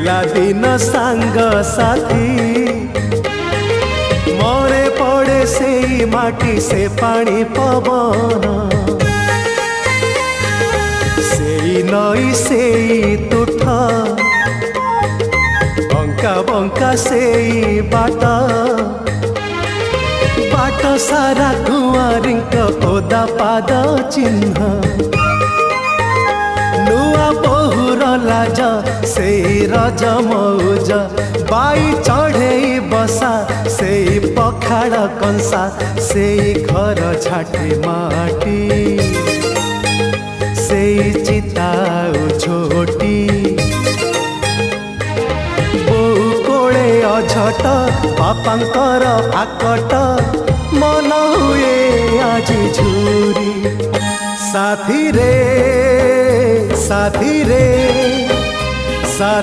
पिला दिन सांग साथी मरे पड़े से माटी से पानी पवन से नई से तुठ बंका बंका से बाट बाट सारा कुआरिंक ओदा पाद चिन्ह नुआ बहुर लाज से रज मौज बाई चढ़े बसा से पखाड़ कंसा से घर झाटे माटी से चिता झोटी बोऊ कोले अझट बापांकर आकट मन हुए आज झुरी साथी रे साथी रे साथी।